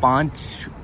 5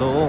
2،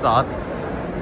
7